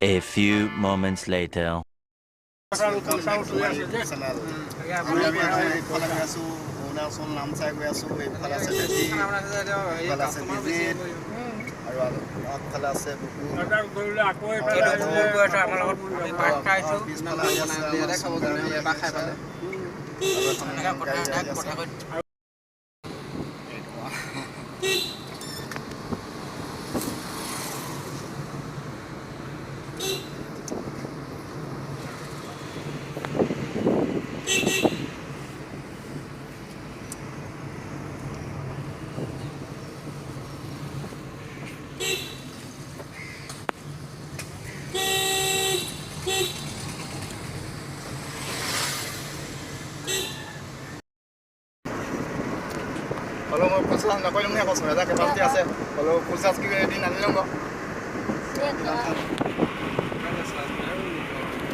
A few moments later. Kalau mau pulsa nggak boleh punya kosong ada kepala tiasa. Kalau pulsa sekali di nanti nggak.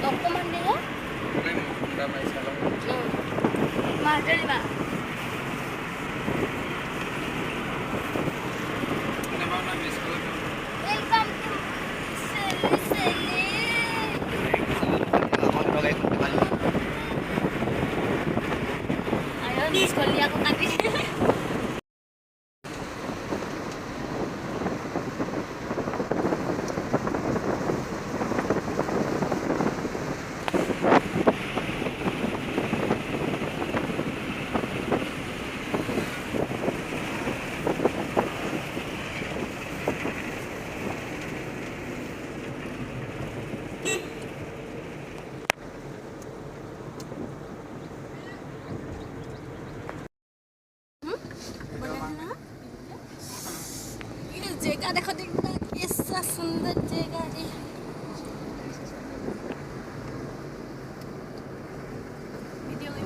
Dokumen dia? Mas dari mana? Welcome to Seli. Ayo di sekolah aku tadi. जगह देखो देखो ऐसा सुंदर जगह है video में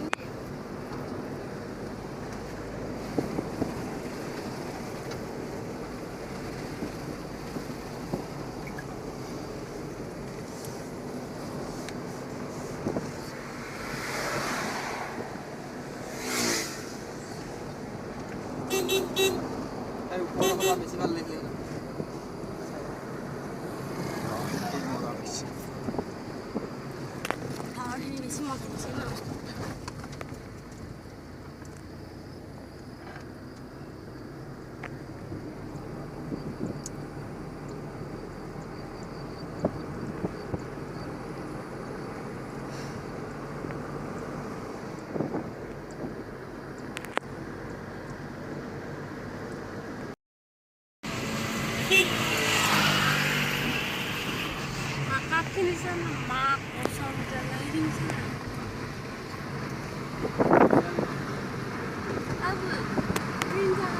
di sana mak kosong dan lagi di sana. Abu, rinjang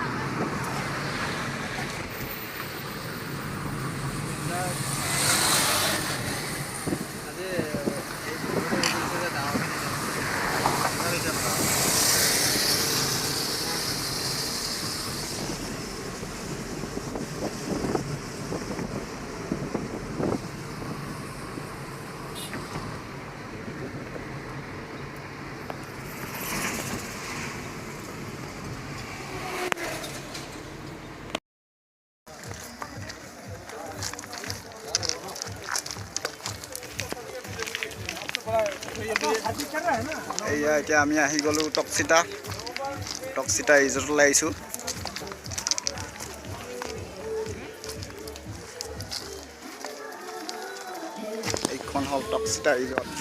এয়া এতিয়া আমি আহি গ'লো টকচিতা ৰিজৰ্টলৈ আহিছোঁ এইখন হ'ল টকচিতা ৰিজৰ্ট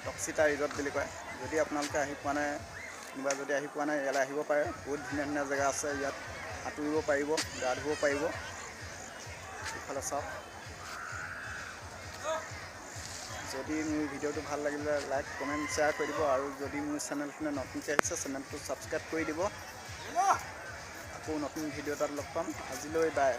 টকচিতা ৰিজৰ্ট বুলি কয়। যদি আপোনালোকে আহি পোৱা নাই, কোনোবা যদি আহি পোৱা নাই, ইয়ালৈ আহিব পাৰে। বহুত ধুনীয়া ধুনীয়া জেগা আছে ইয়াত, সাঁতুৰিব পাৰিব, গা ধুব পাৰিব। ইফালে চাওক। যদি মোৰ ভিডিঅ'টো ভাল লাগিলে লাইক কমেণ্ট শ্বেয়াৰ কৰি দিব, আৰু যদি মোৰ চেনেলখনে নতুনকৈ আহিছে চেনেলটো ছাবস্ক্ৰাইব কৰি দিব। আকৌ নতুন ভিডিঅ' এটাত লগ পাম। আজিলৈ বাই।